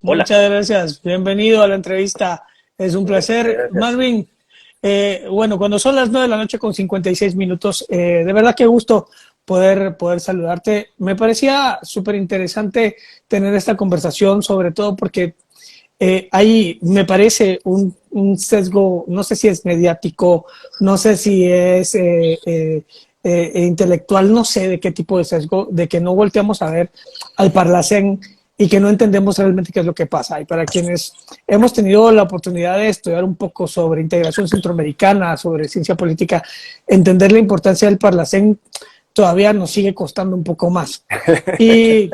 Hola. Muchas gracias. Bienvenido a la entrevista. Es un placer. Gracias. Marvin, bueno, cuando son las 9 de la noche con 56 minutos, de verdad que gusto poder saludarte. Me parecía súper interesante tener esta conversación, sobre todo porque hay, me parece, un sesgo, no sé si es mediático, no sé si es intelectual, no sé de qué tipo de sesgo, de que no volteamos a ver al Parlacén y que no entendemos realmente qué es lo que pasa. Y para quienes hemos tenido la oportunidad de estudiar un poco sobre integración centroamericana, sobre ciencia política, entender la importancia del Parlacén todavía nos sigue costando un poco más. Y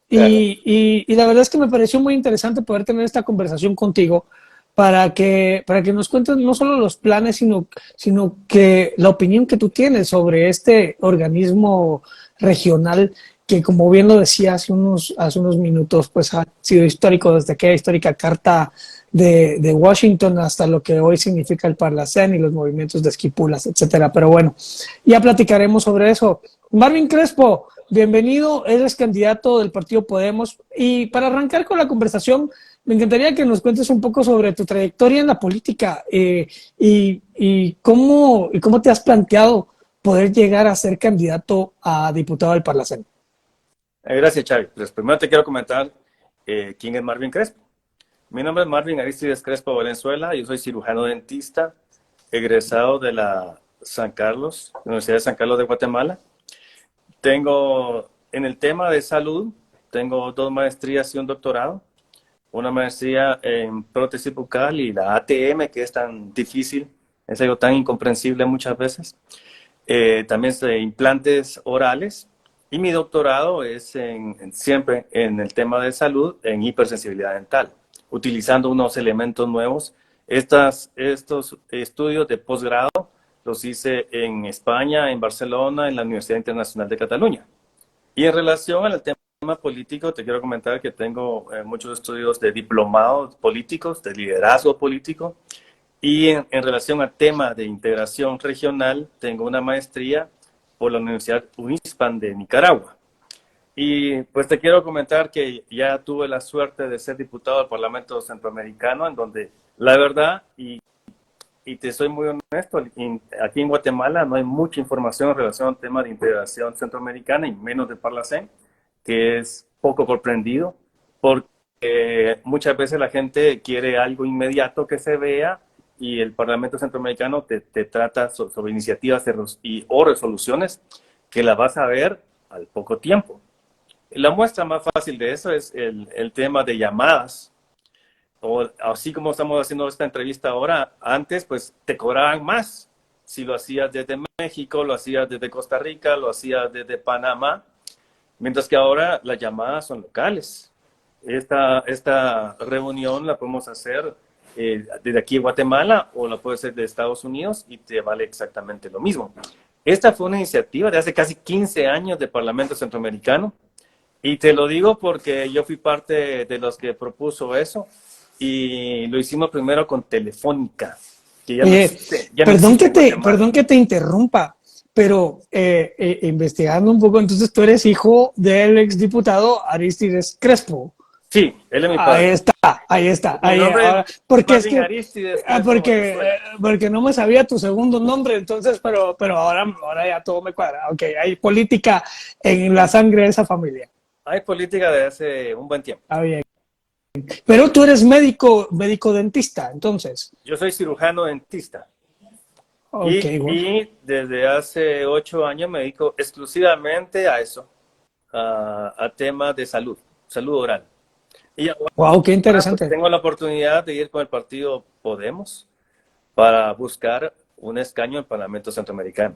Claro. y la verdad es que me pareció muy interesante poder tener esta conversación contigo para que nos cuentes no solo los planes, sino que la opinión que tú tienes sobre este organismo regional que, como bien lo decía hace unos minutos, pues ha sido histórico desde aquella histórica carta de Washington hasta lo que hoy significa el Parlacén y los movimientos de esquipulas, etcétera. Pero bueno, ya platicaremos sobre eso. Marvin Crespo, bienvenido, eres candidato del partido Podemos. Y para arrancar con la conversación, me encantaría que nos cuentes un poco sobre tu trayectoria en la política y cómo te has planteado poder llegar a ser candidato a diputado del Parlacén. Gracias, Xavi. Pues primero te quiero comentar quién es Marvin Crespo. Mi nombre es Marvin Aristides Crespo Valenzuela. Yo soy cirujano dentista, egresado de la San Carlos, Universidad de San Carlos de Guatemala. Tengo, en el tema de salud, tengo 2 maestrías y un doctorado. Una maestría en prótesis bucal y la ATM, que es tan difícil, es algo tan incomprensible muchas veces. También de implantes orales, y mi doctorado es siempre en el tema de salud en hipersensibilidad dental, utilizando unos elementos nuevos. Estos estudios de posgrado los hice en España, en Barcelona, en la Universidad Internacional de Cataluña. Y en relación al tema político, te quiero comentar que tengo muchos estudios de diplomados políticos, de liderazgo político, y en relación al tema de integración regional, tengo una maestría por la Universidad Unispan de Nicaragua. Y pues te quiero comentar que ya tuve la suerte de ser diputado del Parlamento Centroamericano, en donde la verdad, y te soy muy honesto, aquí en Guatemala no hay mucha información en relación al tema de integración centroamericana y menos de Parlacén, que es poco comprendido, porque muchas veces la gente quiere algo inmediato que se vea y el Parlamento Centroamericano te trata sobre iniciativas o resoluciones que la vas a ver al poco tiempo. La muestra más fácil de eso es el tema de llamadas, o así como estamos haciendo esta entrevista ahora. Antes pues te cobraban más si lo hacías desde México, lo hacías desde Costa Rica, lo hacías desde Panamá, mientras que ahora las llamadas son locales. Esta reunión la podemos hacer desde aquí en Guatemala o la puedes hacer de Estados Unidos y te vale exactamente lo mismo. Esta fue una iniciativa de hace casi 15 años del Parlamento Centroamericano, y te lo digo porque yo fui parte de los que propuso eso, y lo hicimos primero con Telefónica, que Oye, ya no existe en Guatemala. perdón que te interrumpa, pero investigando un poco, entonces tú eres hijo del exdiputado Aristides Crespo. Sí, él es mi Ahí padre. está, ahí está. Mi Ahí, nombre es ahora, porque es Marvin que, Aristides Crespo porque, Valenzuela. porque no me sabía tu segundo nombre, entonces, pero ahora ya todo me cuadra. Ok, hay política en la sangre de esa familia. Hay política de hace un buen tiempo. Está bien. Pero tú eres médico dentista, entonces. Yo soy cirujano dentista, Ok, bueno. y desde hace 8 años me dedico exclusivamente a eso, a temas de salud, salud oral. Y Wow, qué ahora pues interesante. tengo la oportunidad de ir con el partido Podemos para buscar un escaño en el Parlamento Centroamericano.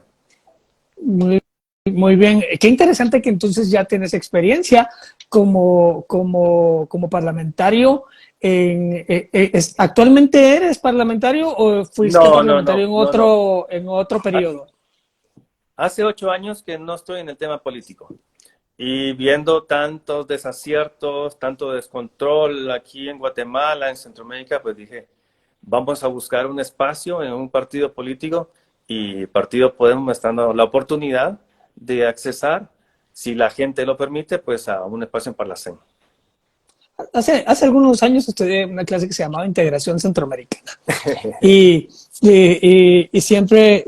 Muy, muy bien. Qué interesante que entonces ya tienes experiencia como parlamentario. ¿Actualmente eres parlamentario o fuiste No, no, parlamentario no, no, no. en otro periodo? Hace 8 años que no estoy en el tema político. Y viendo tantos desaciertos, tanto descontrol aquí en Guatemala, en Centroamérica, pues dije, vamos a buscar un espacio en un partido político, y Partido Podemos me está dando la oportunidad de accesar, si la gente lo permite, pues a un espacio en Parlacén. hace algunos años estudié una clase que se llamaba Integración Centroamericana y siempre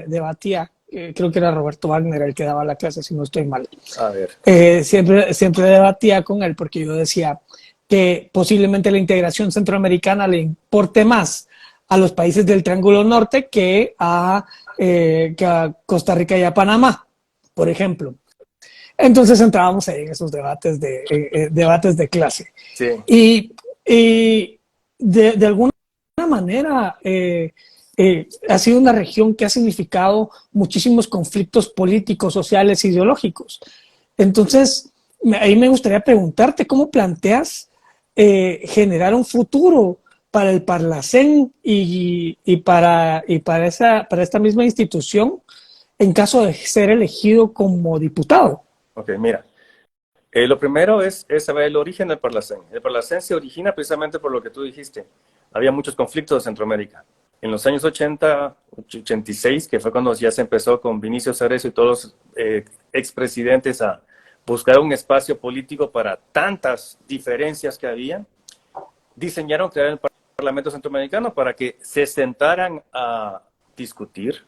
debatía, creo que era Roberto Wagner el que daba la clase, si no estoy mal. A ver. Siempre debatía con él porque yo decía que posiblemente la integración centroamericana le importe más a los países del Triángulo Norte que a Costa Rica y a Panamá, por ejemplo. Entonces entrábamos ahí en esos debates de clase. Sí. Y de alguna manera ha sido una región que ha significado muchísimos conflictos políticos, sociales, ideológicos. Entonces, ahí me gustaría preguntarte, ¿cómo planteas generar un futuro para el Parlacén para esta misma institución en caso de ser elegido como diputado? Ok, mira. Lo primero es saber el origen del Parlacén. El Parlacén se origina precisamente por lo que tú dijiste. Había muchos conflictos en Centroamérica. En los años 80, 86, que fue cuando ya se empezó con Vinicio Cerezo y todos los expresidentes a buscar un espacio político para tantas diferencias que había, diseñaron crear el Parlamento Centroamericano para que se sentaran a discutir,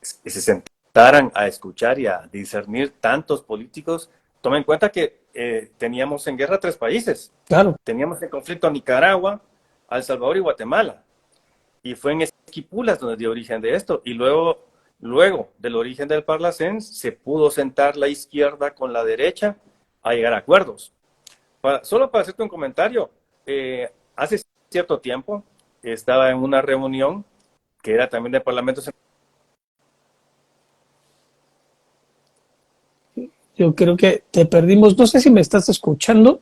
se sentaran a escuchar y a discernir tantos políticos. Toma en cuenta que teníamos en guerra 3 países. Claro. Teníamos en conflicto a Nicaragua, a El Salvador y Guatemala. Y fue en Esquipulas donde dio origen de esto. Y luego del origen del Parlacén, se pudo sentar la izquierda con la derecha a llegar a acuerdos. Solo para hacerte un comentario, hace cierto tiempo estaba en una reunión que era también del Parlamento Central. Yo creo que te perdimos. No sé si me estás escuchando,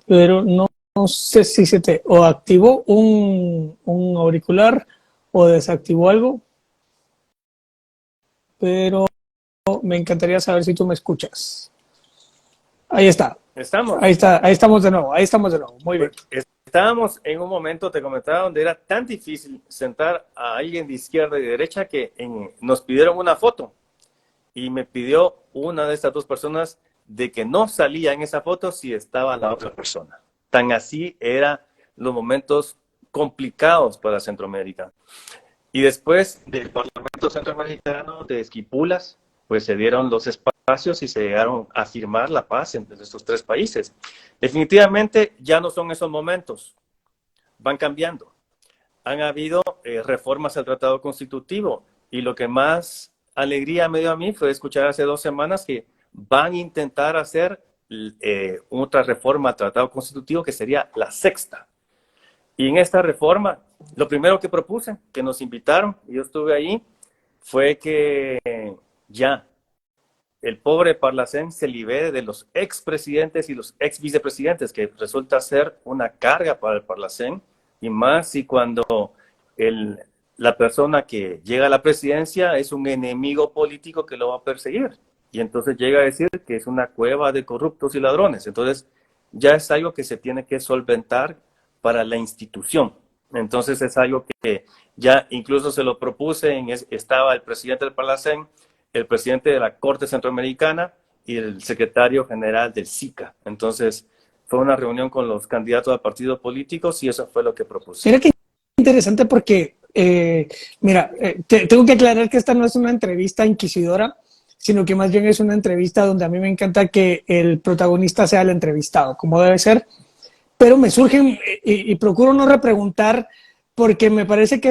pero no sé si se te o activó un auricular o desactivó algo, pero me encantaría saber si tú me escuchas. Ahí está. Ahí estamos de nuevo. Muy bien. Estábamos en un momento, te comentaba, donde era tan difícil sentar a alguien de izquierda y de derecha que nos pidieron una foto. Y me pidió una de estas 2 personas de que no salía en esa foto si estaba la otra persona. Tan así eran los momentos complicados para Centroamérica. Y después del Parlamento Centroamericano de Esquipulas, pues se dieron los espacios y se llegaron a firmar la paz entre estos 3 países. Definitivamente ya no son esos momentos, van cambiando. Han habido reformas al Tratado Constitutivo y lo que más alegría me dio a mí fue escuchar hace 2 semanas que van a intentar hacer otra reforma al Tratado Constitutivo que sería la 6ª. Y en esta reforma, lo primero que propuse, que nos invitaron, y yo estuve ahí, fue que ya el pobre Parlacén se libere de los expresidentes y los ex vicepresidentes, que resulta ser una carga para el Parlacén, y más si cuando la persona que llega a la presidencia es un enemigo político que lo va a perseguir. Y entonces llega a decir que es una cueva de corruptos y ladrones. Entonces ya es algo que se tiene que solventar para la institución. Entonces es algo que ya incluso se lo propuse, estaba el presidente del Parlacén, el presidente de la Corte Centroamericana y el secretario general del SICA. Entonces fue una reunión con los candidatos a partidos políticos y eso fue lo que propuse. Mira qué interesante porque, tengo que aclarar que esta no es una entrevista inquisidora, sino que más bien es una entrevista donde a mí me encanta que el protagonista sea el entrevistado, como debe ser, pero me surgen y procuro no repreguntar porque me parece que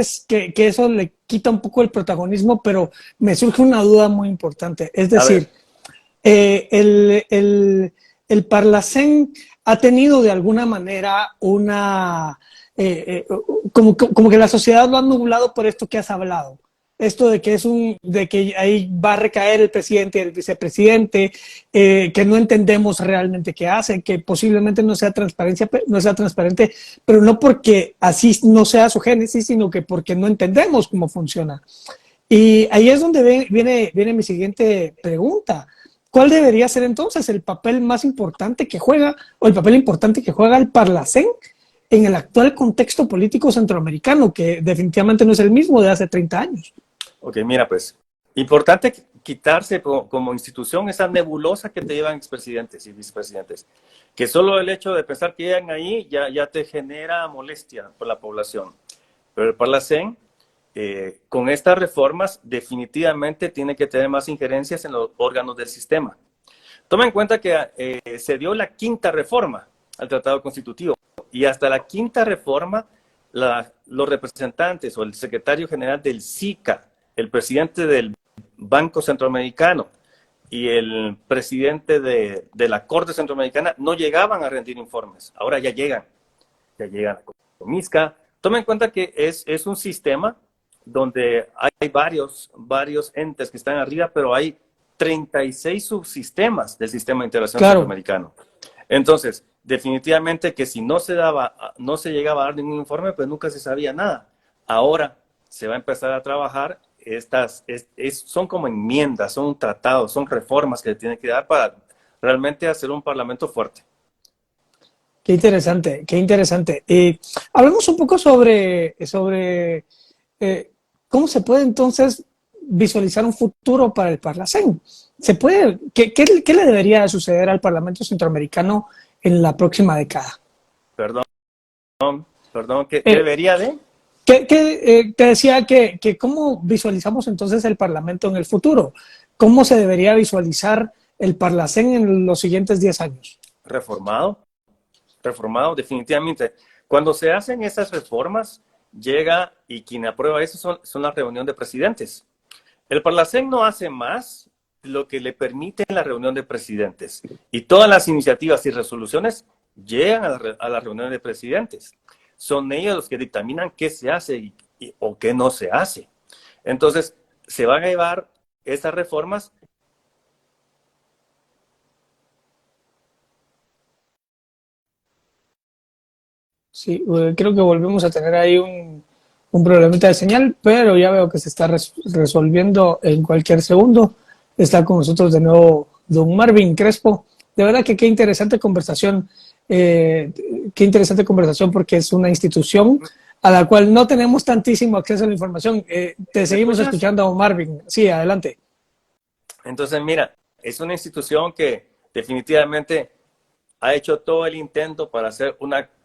eso le quita un poco el protagonismo, pero me surge una duda muy importante. Es decir, el Parlacén ha tenido de alguna manera como que la sociedad lo ha nublado por esto que has hablado. Esto de que ahí va a recaer el presidente y el vicepresidente, que no entendemos realmente qué hacen, que posiblemente no sea transparente, pero no porque así no sea su génesis, sino que porque no entendemos cómo funciona. Y ahí es donde viene mi siguiente pregunta. ¿Cuál debería ser entonces el papel más importante que juega, o el papel importante que juega el Parlacén en el actual contexto político centroamericano, que definitivamente no es el mismo de hace 30 años? Ok, mira, pues, importante quitarse como institución esa nebulosa que te llevan expresidentes y vicepresidentes. Que solo el hecho de pensar que llegan ahí ya te genera molestia por la población. Pero el Parlacén, con estas reformas, definitivamente tiene que tener más injerencias en los órganos del sistema. Toma en cuenta que se dio la quinta reforma al Tratado Constitutivo y hasta la quinta reforma los representantes o el secretario general del SICA, el presidente del Banco Centroamericano y el presidente de la Corte Centroamericana no llegaban a rendir informes. Ahora ya llegan a Comisca. Toma en cuenta que es un sistema donde hay varios entes que están arriba, pero hay 36 subsistemas del sistema de integración centroamericano. Entonces, definitivamente que si no se llegaba a dar ningún informe, pues nunca se sabía nada. Ahora se va a empezar a trabajar, son como enmiendas, son tratados, son reformas que tiene que dar para realmente hacer un parlamento fuerte. Qué interesante, qué interesante. Hablemos un poco sobre cómo se puede entonces visualizar un futuro para el Parlacén. ¿Qué le debería suceder al Parlamento Centroamericano en la próxima década? Perdón, ¿qué debería de? Te decía que cómo visualizamos entonces el Parlamento en el futuro. ¿Cómo se debería visualizar el Parlacén en los siguientes 10 años? Reformado, definitivamente. Cuando se hacen esas reformas, llega y quien aprueba eso son las reuniones de presidentes. El Parlacén no hace más lo que le permite la reunión de presidentes. Y todas las iniciativas y resoluciones llegan a la reunión de presidentes. Son ellos los que dictaminan qué se hace o qué no se hace. Entonces, se van a llevar estas reformas. Sí, creo que volvemos a tener ahí un problemita de señal, pero ya veo que se está resolviendo en cualquier segundo. Está con nosotros de nuevo don Marvin Crespo. De verdad que qué interesante conversación porque es una institución a la cual no tenemos tantísimo acceso a la información. Te seguimos escuchando, don Marvin. Sí, adelante. Entonces, mira, es una institución que definitivamente ha hecho todo el intento para hacer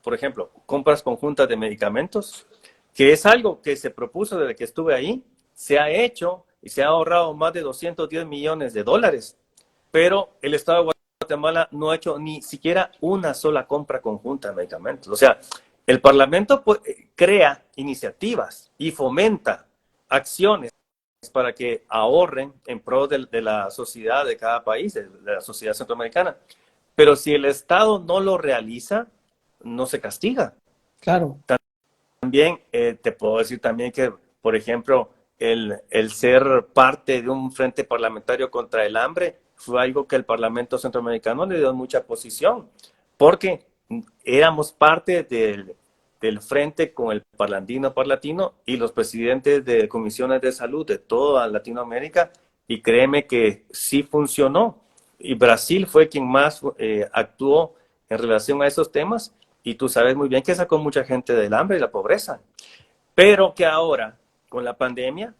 por ejemplo, compras conjuntas de medicamentos, que es algo que se propuso desde que estuve ahí, se ha hecho y se ha ahorrado más de 210 millones de dólares, pero el Estado de Guatemala no ha hecho ni siquiera una sola compra conjunta de medicamentos. O sea, el Parlamento crea iniciativas y fomenta acciones para que ahorren en pro de la sociedad de cada país, de la sociedad centroamericana. Pero si el Estado no lo realiza, no se castiga. Claro. También te puedo decir también que, por ejemplo, el ser parte de un frente parlamentario contra el hambre fue algo que el Parlamento Centroamericano le dio mucha posición, porque éramos parte del frente con el Parlatino y los presidentes de comisiones de salud de toda Latinoamérica, y créeme que sí funcionó. Y Brasil fue quien más actuó en relación a esos temas, y tú sabes muy bien que sacó mucha gente del hambre y la pobreza. Pero que ahora, con la pandemia,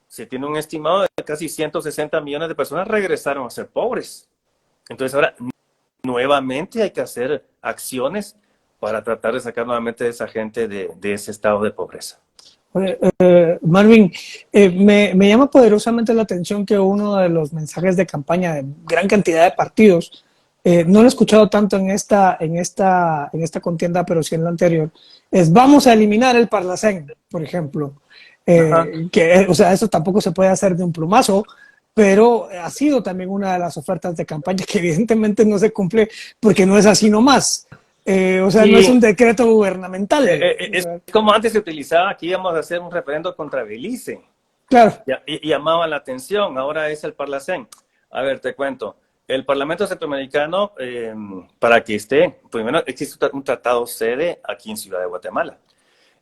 se tiene un estimado de casi 160 millones de personas regresaron a ser pobres. Entonces ahora nuevamente hay que hacer acciones para tratar de sacar nuevamente a esa gente de ese estado de pobreza. Marvin, me llama poderosamente la atención que uno de los mensajes de campaña de gran cantidad de partidos, no lo he escuchado tanto en esta contienda, pero sí en la anterior, es vamos a eliminar el Parlacén, por ejemplo. O sea, eso tampoco se puede hacer de un plumazo, pero ha sido también una de las ofertas de campaña que evidentemente no se cumple porque no es así nomás. O sea, sí. No es un decreto gubernamental. Es como antes se utilizaba que íbamos a hacer un referendo contra Belice. Claro. Y llamaba la atención, ahora es el Parlacén. A ver, te cuento. El Parlamento Centroamericano, para que esté, primero existe un tratado sede aquí en Ciudad de Guatemala.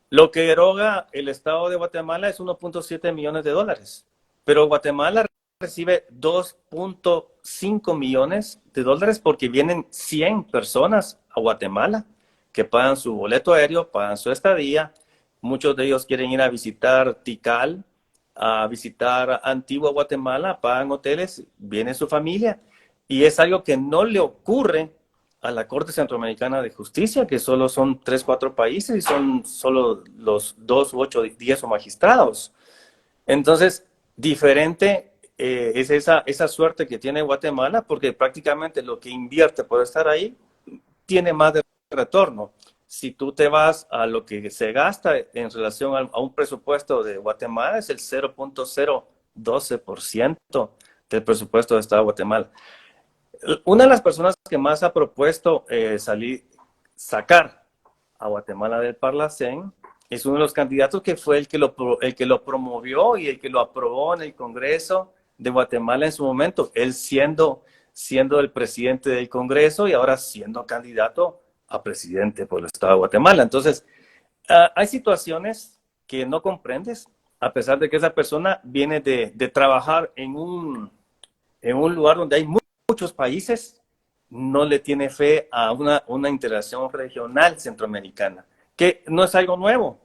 Lo que eroga el Estado de Guatemala es 1.7 millones de dólares, pero Guatemala recibe 2.5 millones de dólares porque vienen 100 personas a Guatemala que pagan su boleto aéreo, pagan su estadía. Muchos de ellos quieren ir a visitar Tikal a visitar Antigua Guatemala, pagan hoteles, viene su familia, y es algo que no le ocurre a la Corte Centroamericana de Justicia, que solo son 3, 4 países y son solo los 2 u 8, 10 magistrados. Entonces, diferente es esa suerte que tiene Guatemala, porque prácticamente lo que invierte por estar ahí tiene más de retorno. Si tú te vas a lo que se gasta en relación a un presupuesto de Guatemala, es el 0.012% del presupuesto del Estado de Guatemala. Una de las personas que más ha propuesto sacar a Guatemala del Parlacén es uno de los candidatos que fue el que lo promovió y el que lo aprobó en el Congreso de Guatemala en su momento, él siendo el presidente del Congreso y ahora siendo candidato a presidente por el Estado de Guatemala. Entonces, hay situaciones que no comprendes, a pesar de que esa persona viene de trabajar en un lugar donde hay muchos países, no le tiene fe a una integración regional centroamericana, que no es algo nuevo.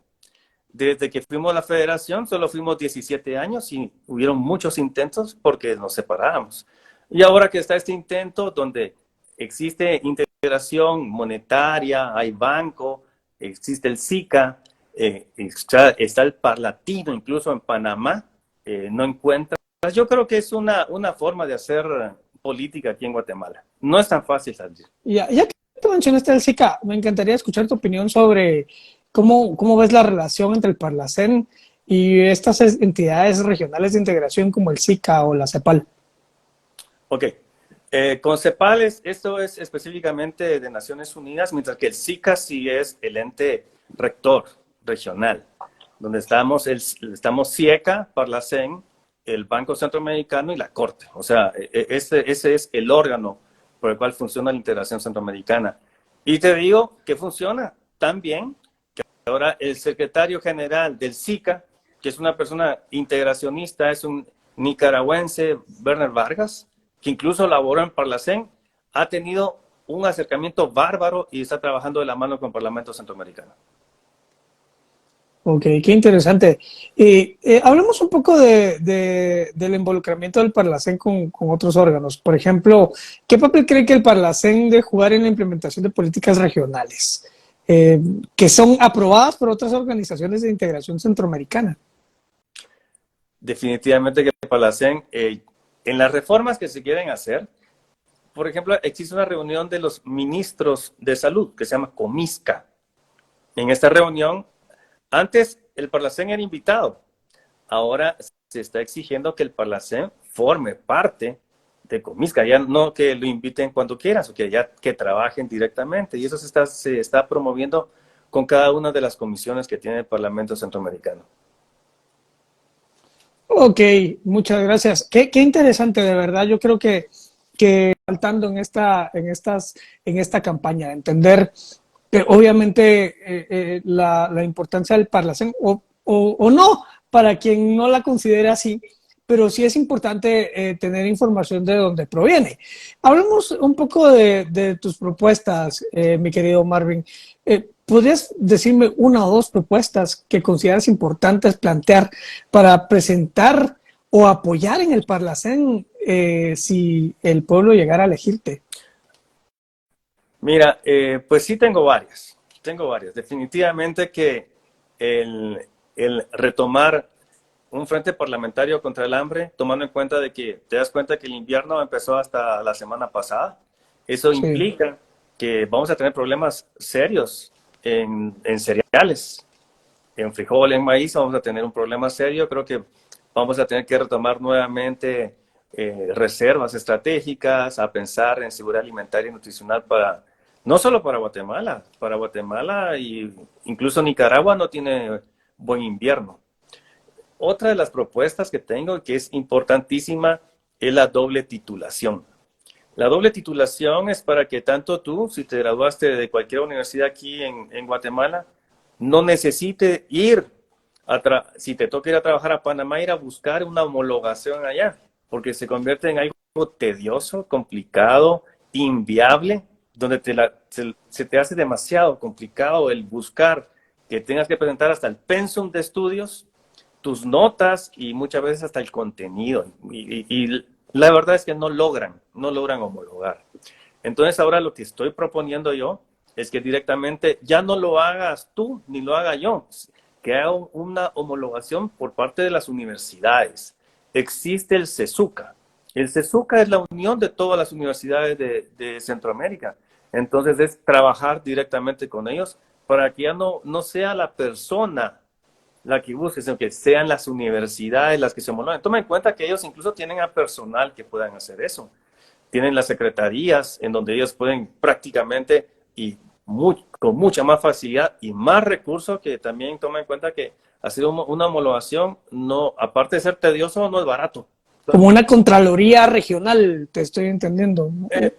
Desde que fuimos a la federación, solo fuimos 17 años y hubieron muchos intentos porque nos separáramos. Y ahora que está este intento donde existe integración monetaria, hay banco, existe el SICA, está el Parlatino, incluso en Panamá, no encuentras. Yo creo que es una forma de hacer política aquí en Guatemala. No es tan fácil salir. Ya que tú mencionaste el SICA, me encantaría escuchar tu opinión sobre cómo ves la relación entre el Parlacén y estas entidades regionales de integración como el SICA o la CEPAL. Ok. Con CEPAL, esto es específicamente de Naciones Unidas, mientras que el SICA sí es el ente rector regional, donde estamos SIECA, Parlacén, el Banco Centroamericano y la Corte. O sea, ese es el órgano por el cual funciona la integración centroamericana. Y te digo que funciona tan bien que ahora el secretario general del SICA, que es una persona integracionista, es un nicaragüense, Werner Vargas, que incluso laboró en Parlacén, ha tenido un acercamiento bárbaro y está trabajando de la mano con el Parlamento Centroamericano. Ok, qué interesante. Y hablemos un poco del involucramiento del Parlacén con otros órganos. Por ejemplo, ¿qué papel cree que el Parlacén debe jugar en la implementación de políticas regionales que son aprobadas por otras organizaciones de integración centroamericana? Definitivamente que el Parlacén, en las reformas que se quieren hacer, por ejemplo, existe una reunión de los ministros de salud que se llama Comisca. En esta reunión, antes el Parlacén era invitado, ahora se está exigiendo que el Parlacén forme parte de Comisca, ya no que lo inviten cuando quieran, o que trabajen directamente, y eso se está promoviendo con cada una de las comisiones que tiene el Parlamento Centroamericano. Ok, muchas gracias. Qué interesante, de verdad. Yo creo que faltando en esta campaña, entender que obviamente la importancia del Parlacén, o no, para quien no la considera así, pero sí es importante tener información de dónde proviene. Hablemos un poco de tus propuestas, mi querido Marvin. ¿Podrías decirme una o dos propuestas que consideras importantes plantear para presentar o apoyar en el Parlacén si el pueblo llegara a elegirte? Mira, pues sí tengo varias. Definitivamente que el retomar un frente parlamentario contra el hambre, tomando en cuenta de que te das cuenta que el invierno empezó hasta la semana pasada, eso Sí. implica que vamos a tener problemas serios en cereales, en frijol, en maíz, vamos a tener un problema serio. Creo que vamos a tener que retomar nuevamente reservas estratégicas, a pensar en seguridad alimentaria y nutricional no solo para Guatemala y incluso Nicaragua no tiene buen invierno. Otra de las propuestas que tengo, que es importantísima, es la doble titulación. La doble titulación es para que tanto tú, si te graduaste de cualquier universidad aquí en Guatemala, no necesites si te toca ir a trabajar a Panamá, ir a buscar una homologación allá, porque se convierte en algo tedioso, complicado, inviable, donde se te hace demasiado complicado el buscar que tengas que presentar hasta el pensum de estudios tus notas y muchas veces hasta el contenido. Y la verdad es que no logran homologar. Entonces ahora lo que estoy proponiendo yo es que directamente ya no lo hagas tú ni lo haga yo, que haga una homologación por parte de las universidades. Existe el CESUCA. El CESUCA es la unión de todas las universidades de Centroamérica. Entonces es trabajar directamente con ellos para que ya no sea la persona la que busque, sino que sean las universidades las que se homologuen. Toma en cuenta que ellos incluso tienen a personal que puedan hacer eso. Tienen las secretarías en donde ellos pueden prácticamente y con mucha más facilidad y más recursos, que también toma en cuenta que hacer una homologación, no, aparte de ser tedioso, no es barato. Como una Contraloría regional, te estoy entendiendo.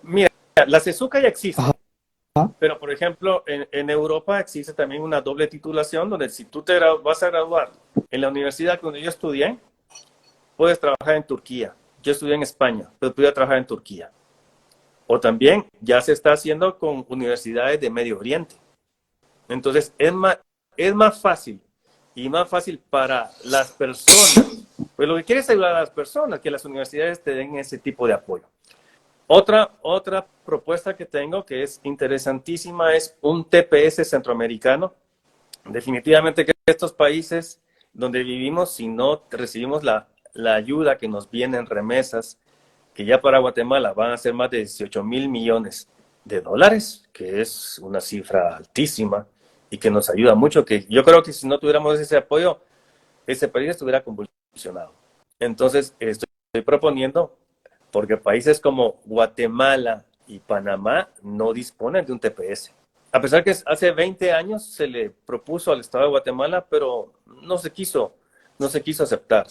Mira, la CESUCA ya existe. Ajá. Pero, por ejemplo, en Europa existe también una doble titulación donde si tú vas a graduar en la universidad donde yo estudié, puedes trabajar en Turquía. Yo estudié en España, pero pude trabajar en Turquía. O también ya se está haciendo con universidades de Medio Oriente. Entonces, es más fácil y más fácil para las personas. Pues lo que quieres es ayudar a las personas, que las universidades te den ese tipo de apoyo. Otra propuesta que tengo que es interesantísima es un TPS centroamericano. Definitivamente que estos países donde vivimos, si no recibimos la ayuda que nos viene en remesas, que ya para Guatemala van a ser más de 18 mil millones de dólares, que es una cifra altísima y que nos ayuda mucho, que yo creo que si no tuviéramos ese apoyo, ese país estuviera convulsionado. Entonces, estoy proponiendo, porque países como Guatemala y Panamá no disponen de un TPS. A pesar que hace 20 años se le propuso al Estado de Guatemala, pero no se quiso aceptar.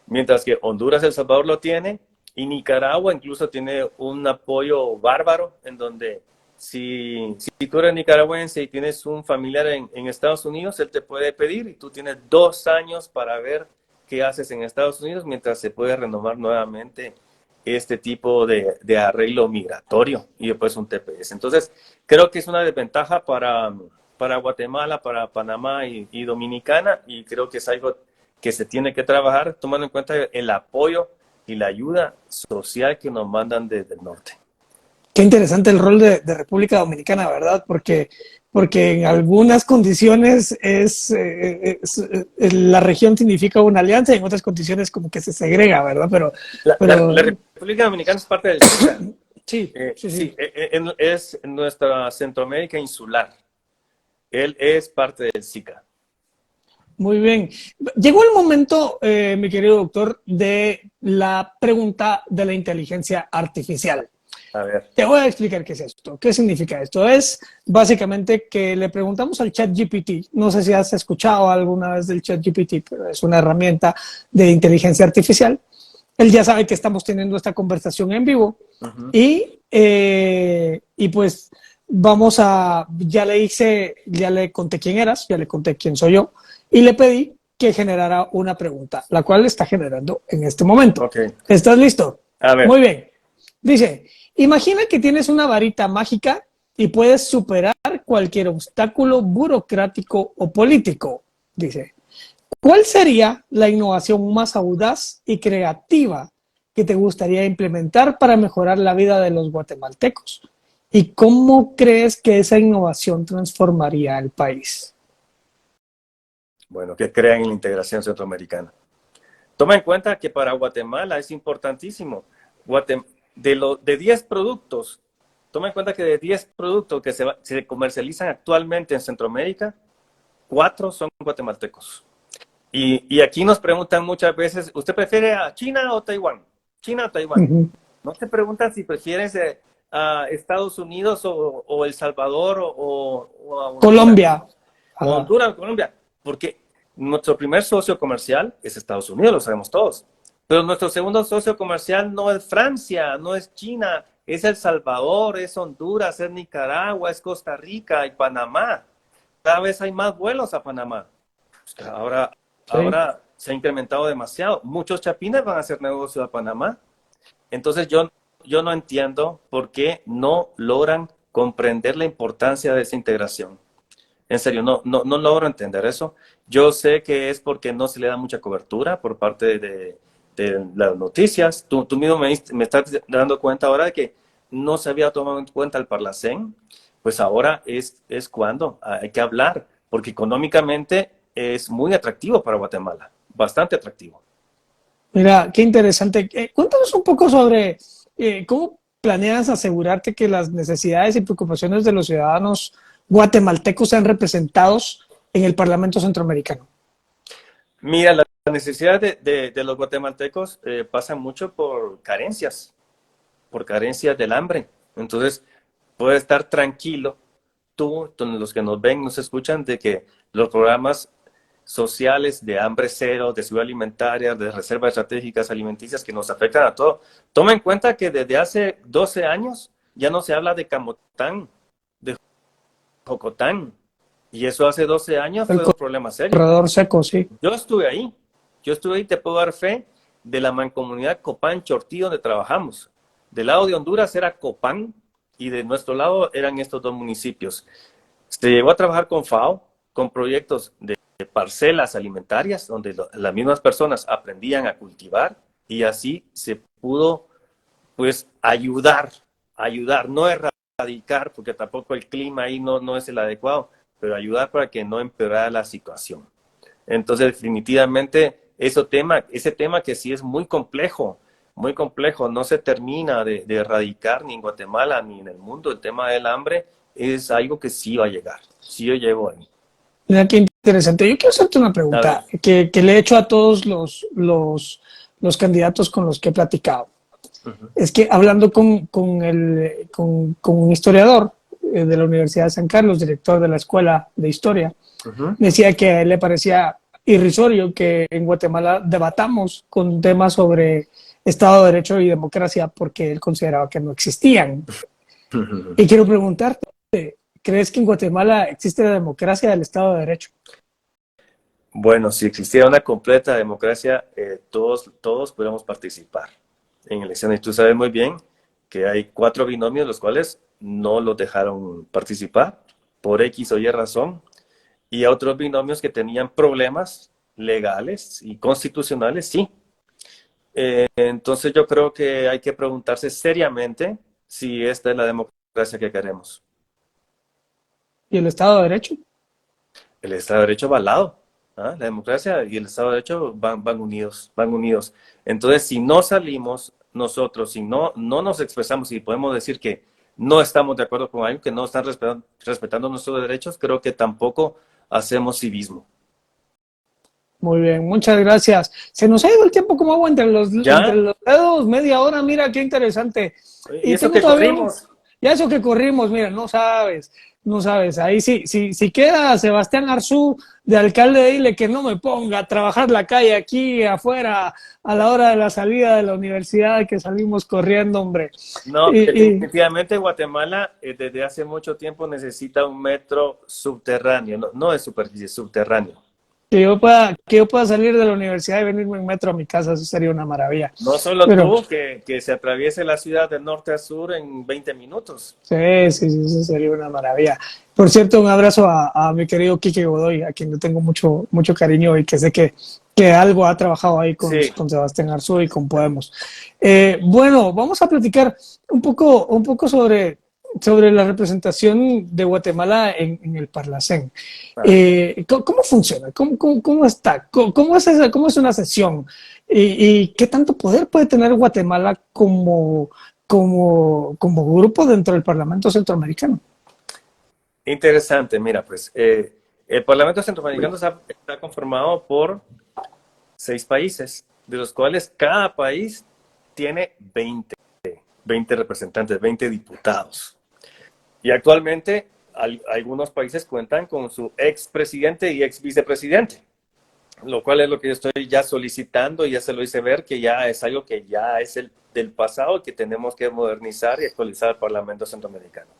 Mientras que Honduras, El Salvador lo tiene, y Nicaragua incluso tiene un apoyo bárbaro, en donde si tú eres nicaragüense y tienes un familiar en Estados Unidos, él te puede pedir y tú tienes 2 años para ver qué haces en Estados Unidos mientras se puede renovar nuevamente este tipo de arreglo migratorio y después un TPS. Entonces, creo que es una desventaja para Guatemala, para Panamá y Dominicana, y creo que es algo que se tiene que trabajar tomando en cuenta el apoyo y la ayuda social que nos mandan desde el norte. Qué interesante el rol de República Dominicana, ¿verdad? Porque en algunas condiciones la región significa una alianza y en otras condiciones como que se segrega, ¿verdad? Pero la República Dominicana es parte del SICA. Sí. Es nuestra Centroamérica insular. Él es parte del SICA. Muy bien. Llegó el momento, mi querido doctor, de la pregunta de la inteligencia artificial. A ver. Te voy a explicar qué es esto. ¿Qué significa esto? Es básicamente que le preguntamos al ChatGPT. No sé si has escuchado alguna vez del ChatGPT, pero es una herramienta de inteligencia artificial. Él ya sabe que estamos teniendo esta conversación en vivo. Uh-huh. Y pues ya le conté quién eras, ya le conté quién soy yo, y le pedí que generara una pregunta, la cual está generando en este momento. Okay. ¿Estás listo? A ver. Muy bien. Dice, imagina que tienes una varita mágica y puedes superar cualquier obstáculo burocrático o político. Dice, ¿cuál sería la innovación más audaz y creativa que te gustaría implementar para mejorar la vida de los guatemaltecos? ¿Y cómo crees que esa innovación transformaría el país? Bueno, que crean en la integración centroamericana. Toma en cuenta que para Guatemala es importantísimo. De 10 productos, toma en cuenta que de 10 productos que se comercializan actualmente en Centroamérica, 4 son guatemaltecos. Y aquí nos preguntan muchas veces, ¿usted prefiere a China o Taiwán? China o Taiwán. Uh-huh. No te preguntan si prefieres a Estados Unidos o El Salvador o a Colombia. Honduras o Colombia. Porque nuestro primer socio comercial es Estados Unidos, lo sabemos todos. Pero nuestro segundo socio comercial no es Francia, no es China, es El Salvador, es Honduras, es Nicaragua, es Costa Rica y Panamá. Cada vez hay más vuelos a Panamá. Ahora se ha incrementado demasiado. Muchos chapines van a hacer negocio a Panamá. Entonces yo no entiendo por qué no logran comprender la importancia de esa integración. En serio, no logro entender eso. Yo sé que es porque no se le da mucha cobertura por parte de las noticias. Tú mismo me estás dando cuenta ahora de que no se había tomado en cuenta el Parlacén. Pues ahora es cuando hay que hablar, porque económicamente es muy atractivo para Guatemala, bastante atractivo. Mira, qué interesante. Cuéntanos un poco sobre cómo planeas asegurarte que las necesidades y preocupaciones de los ciudadanos guatemaltecos sean representados en el Parlamento Centroamericano. Mira, las necesidades de los guatemaltecos pasan mucho por carencias del hambre. Entonces, puedes estar tranquilo, los que nos ven, nos escuchan, de que los programas sociales de hambre cero, de seguridad alimentaria, de reservas estratégicas alimenticias que nos afectan a todos. Toma en cuenta que desde hace 12 años ya no se habla de Camotán, de Jocotán, y eso hace 12 años El fue un problema serio. corredor seco, sí. Yo estuve ahí, te puedo dar fe de la mancomunidad Copán Chortí donde trabajamos. Del lado de Honduras era Copán y de nuestro lado eran estos dos municipios. Se llegó a trabajar con FAO, con proyectos de parcelas alimentarias, donde las mismas personas aprendían a cultivar y así se pudo, pues, ayudar, no erradicar, porque tampoco el clima ahí no es el adecuado, pero ayudar para que no empeorara la situación. Entonces, definitivamente, ese tema que sí es muy complejo, no se termina de erradicar ni en Guatemala ni en el mundo, el tema del hambre es algo que sí va a llegar, sí yo llego ahí. Mira, qué interesante. Yo quiero hacerte una A ver. pregunta que le he hecho a todos los candidatos con los que he platicado. Uh-huh. Es que hablando con un historiador de la Universidad de San Carlos, director de la Escuela de Historia, Uh-huh. decía que a él le parecía irrisorio que en Guatemala debatamos con temas sobre Estado de Derecho y democracia porque él consideraba que no existían. Uh-huh. Y quiero preguntarte, ¿crees que en Guatemala existe la democracia del Estado de Derecho? Bueno, si existiera una completa democracia, todos podríamos participar en elecciones. Tú sabes muy bien que hay 4 binomios los cuales no los dejaron participar por X o Y razón, y otros binomios que tenían problemas legales y constitucionales, sí. Entonces yo creo que hay que preguntarse seriamente si esta es la democracia que queremos. ¿Y el Estado de Derecho? El Estado de Derecho va al lado. ¿Ah? La democracia y el Estado de Derecho van unidos, van unidos. Entonces, si no salimos nosotros, si no nos expresamos y podemos decir que no estamos de acuerdo con algo, que no están respetando nuestros derechos, creo que tampoco hacemos civismo. Muy bien, muchas gracias. Se nos ha ido el tiempo como agua entre ¿Ya? los dedos, media hora, mira qué interesante. Y Y eso tengo que todavía, corrimos. ya eso que corrimos, mira, no sabes. Ahí sí, si queda Sebastián Arzú de alcalde, dile que no me ponga a trabajar la calle aquí afuera a la hora de la salida de la universidad que salimos corriendo, hombre. No, Y definitivamente Guatemala desde hace mucho tiempo necesita un metro subterráneo, no de superficie, subterráneo. que yo pueda salir de la universidad y venirme en metro a mi casa, eso sería una maravilla. No solo Pero tú, que se atraviese la ciudad de norte a sur en 20 minutos. sí, eso sería una maravilla. Por cierto, un abrazo a mi querido Quique Godoy, a quien le tengo mucho cariño y que sé que algo ha trabajado ahí Sí. con Sebastián Arzú y con Podemos. Bueno, vamos a platicar un poco sobre la representación de Guatemala en el Parlacén. ¿Cómo funciona? ¿Cómo está? ¿Cómo es una sesión? ¿Y qué tanto poder puede tener Guatemala como grupo dentro del Parlamento Centroamericano? Interesante, mira, pues el Parlamento Centroamericano está conformado por 6 países, de los cuales cada país tiene 20 representantes, 20 diputados. Y actualmente algunos países cuentan con su expresidente y ex vicepresidente, lo cual es lo que yo estoy ya solicitando, y ya se lo hice ver, que ya es algo que ya es del pasado, que tenemos que modernizar y actualizar el Parlamento Centroamericano.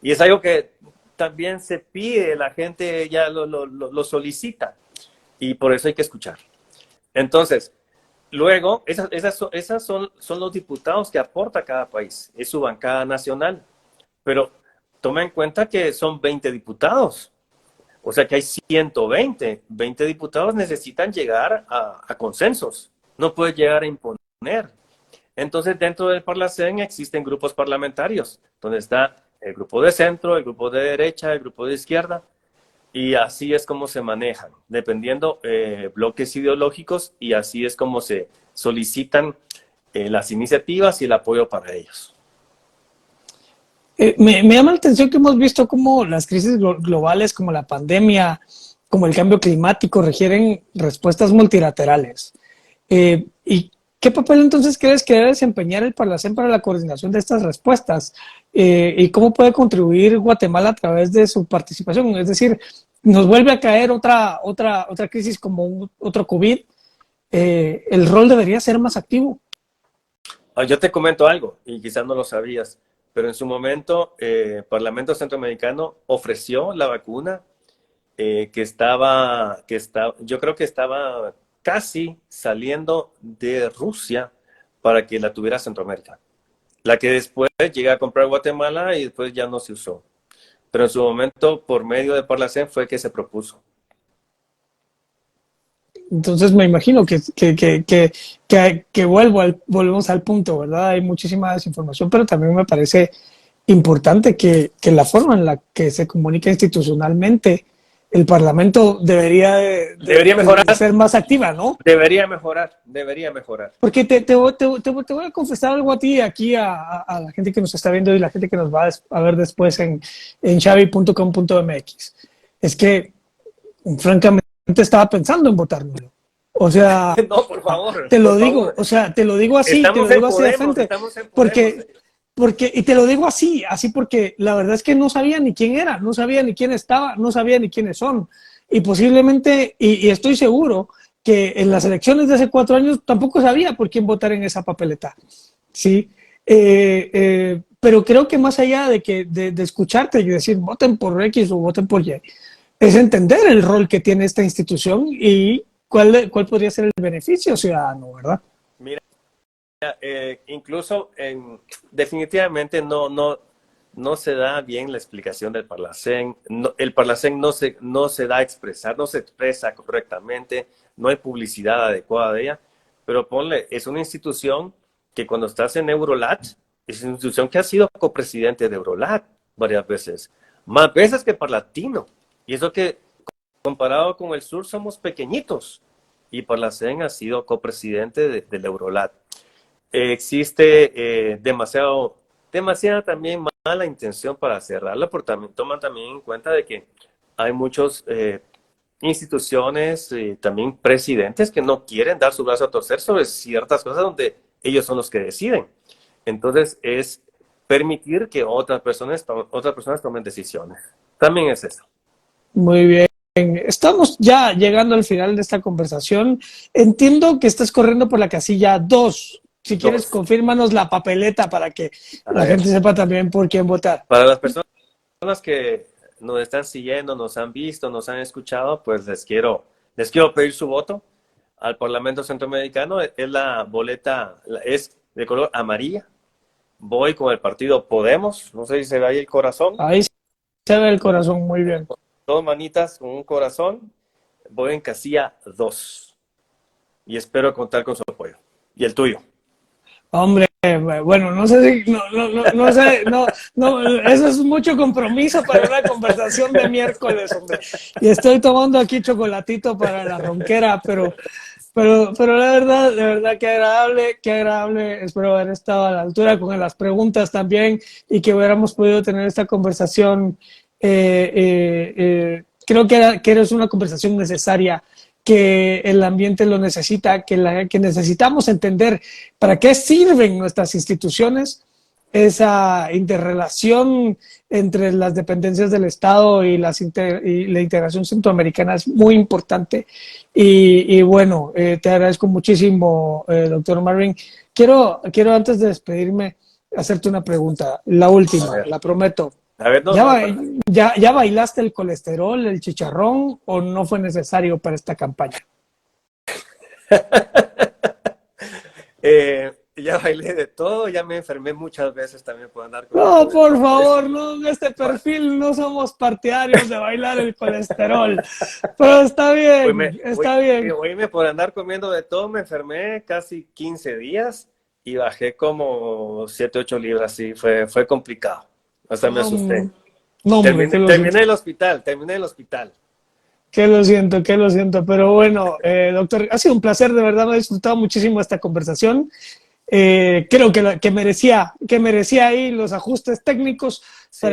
Y es algo que también se pide, la gente ya lo solicita, y por eso hay que escuchar. Entonces, luego, esas son los diputados que aporta cada país, es su bancada nacional, pero toma en cuenta que son 20 diputados. O sea que hay 20 diputados necesitan llegar a consensos. No puede llegar a imponer. Entonces, dentro del Parlacén existen grupos parlamentarios, donde está el grupo de centro, el grupo de derecha, el grupo de izquierda, y así es como se manejan, dependiendo bloques ideológicos, y así es como se solicitan las iniciativas y el apoyo para ellos. Me llama la atención que hemos visto cómo las crisis globales, como la pandemia, como el cambio climático, requieren respuestas multilaterales. ¿Y qué papel entonces crees que debe desempeñar el Parlacén para la coordinación de estas respuestas? ¿Y cómo puede contribuir Guatemala a través de su participación? Es decir, nos vuelve a caer otra crisis como otro COVID. El rol debería ser más activo. Yo te comento algo, y quizás no lo sabías, pero en su momento el Parlamento Centroamericano ofreció la vacuna yo creo que estaba casi saliendo de Rusia para que la tuviera Centroamérica. La que después llega a comprar Guatemala y después ya no se usó. Pero en su momento, por medio de Parlacén, fue que se propuso. Entonces me imagino que volvemos al punto, ¿verdad? Hay muchísima desinformación, pero también me parece importante que la forma en la que se comunica institucionalmente el Parlamento Debería mejorar. ser más activa, ¿no? Debería mejorar, debería mejorar. Porque te voy a confesar algo a ti, aquí a la gente que nos está viendo y la gente que nos va a ver después en xavi.com.mx. Es que, francamente, estaba pensando en votar nulo. O sea, no, por favor. Te lo por digo, favor. o sea, te lo digo así, Estamos te lo digo así de Podemos, frente. estamos en Porque, y te lo digo así porque la verdad es que no sabía ni quién era, no sabía ni quién estaba, no sabía ni quiénes son. Y posiblemente, y estoy seguro que en las elecciones de hace 4 años tampoco sabía por quién votar en esa papeleta. ¿Sí? Pero creo que más allá de escucharte y decir voten por X o voten por Y, es entender el rol que tiene esta institución y cuál podría ser el beneficio ciudadano, ¿verdad? Mira, incluso definitivamente no se da bien la explicación del Parlacén. El Parlacén no se da a expresar, no se expresa correctamente, no hay publicidad adecuada de ella, pero ponle, es una institución que cuando estás en Eurolat, es una institución que ha sido copresidente de Eurolat varias veces, más veces que Parlatino, y eso que comparado con el sur somos pequeñitos, y Parlacén ha sido copresidente del Eurolat. Existe demasiada también mala intención para cerrarla, porque toman también en cuenta de que hay muchas instituciones, también presidentes que no quieren dar su brazo a torcer sobre ciertas cosas donde ellos son los que deciden. Entonces es permitir que otras personas tomen decisiones. También es eso. Muy bien. Estamos ya llegando al final de esta conversación. Entiendo que estás corriendo por la casilla 2. Si quieres, confírmanos la papeleta para que la gente sepa también por quién votar. Para las personas que nos están siguiendo, nos han visto, nos han escuchado, pues les quiero pedir su voto al Parlamento Centroamericano. Es la boleta, es de color amarilla. Voy con el partido Podemos. No sé si se ve ahí el corazón. Ahí se ve el corazón, muy bien. 2 manitas con un corazón. Voy en casilla 2. Y espero contar con su apoyo. Y el tuyo. Hombre, bueno, no sé si, no sé, eso es mucho compromiso para una conversación de miércoles, hombre. Y estoy tomando aquí chocolatito para la ronquera, pero la verdad, de verdad, qué agradable, espero haber estado a la altura con las preguntas también y que hubiéramos podido tener esta conversación. Creo que eres una conversación necesaria, que el ambiente lo necesita, que necesitamos entender para qué sirven nuestras instituciones, esa interrelación entre las dependencias del Estado y la integración centroamericana es muy importante. Y bueno, te agradezco muchísimo, doctor Marvin. Quiero antes de despedirme hacerte una pregunta, la última, la prometo. A ver, ¿Ya bailaste el colesterol, el chicharrón o no fue necesario para esta campaña? ya bailé de todo, ya me enfermé muchas veces también por andar con No, el por colesterol. favor, no, en este perfil no somos partidarios de bailar el colesterol. Pero está bien, está bien. Oíme, por andar comiendo de todo, me enfermé casi 15 días y bajé como 7, 8 libras, sí, fue complicado. Hasta me asusté. No, hombre, que lo Terminé siento. en el hospital, terminé en el hospital. Que lo siento. Pero bueno, doctor, ha sido un placer, de verdad, me he disfrutado muchísimo esta conversación. Creo que merecía ahí los ajustes técnicos Sí,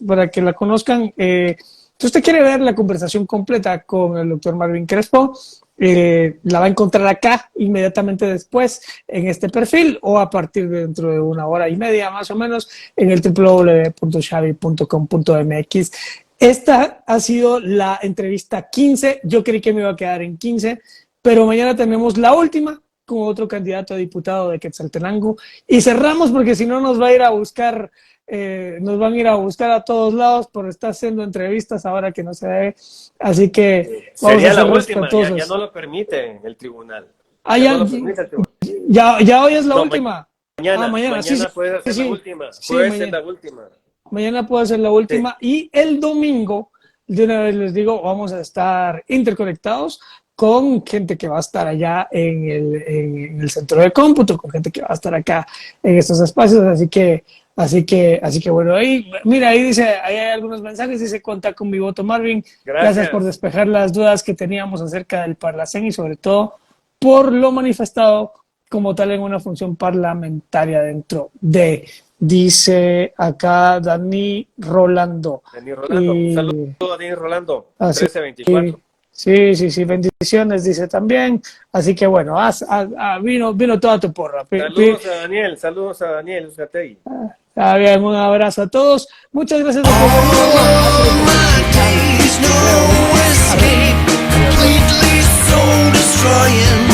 para que la conozcan. Si usted quiere ver la conversación completa con el doctor Marvin Crespo, la va a encontrar acá inmediatamente después en este perfil o a partir de dentro de una hora y media más o menos en el www.xavi.com.mx. Esta ha sido la entrevista 15. Yo creí que me iba a quedar en 15, pero mañana tenemos la última con otro candidato a diputado de Quetzaltenango y cerramos porque si no nos va a ir a buscar, nos van a ir a buscar a todos lados por estar haciendo entrevistas ahora que no se debe, así que vamos a sería la ser última, ya respetuosos. no lo permite el tribunal. Ah, Ya no ya, lo permite el tribunal. ya hoy es la No, última. Ah, mañana, sí, sí, mañana puede ser la sí, última, sí, puede ser mañana. la última. Mañana puede ser la Sí, última y el domingo, de una vez les digo, vamos a estar interconectados con gente que va a estar allá en el centro de cómputo, con gente que va a estar acá en estos espacios, así que bueno, ahí, mira, ahí dice, ahí hay algunos mensajes, dice, cuenta con mi voto, Marvin, gracias por gracias. despejar las dudas que teníamos acerca del Parlacén y sobre todo por lo manifestado como tal en una función parlamentaria dentro de, dice acá Dani Rolando. Dani Rolando, un saludo Y a Dani Rolando, así 1324. sí, sí, sí, bendiciones, dice también. Así que bueno, vino toda tu porra. Saludos a Daniel Uzcategui. Está bien, un abrazo a todos. Muchas gracias, doctor Bernardo. Ha sido un All my placer. days, no escape, completely soul destroying.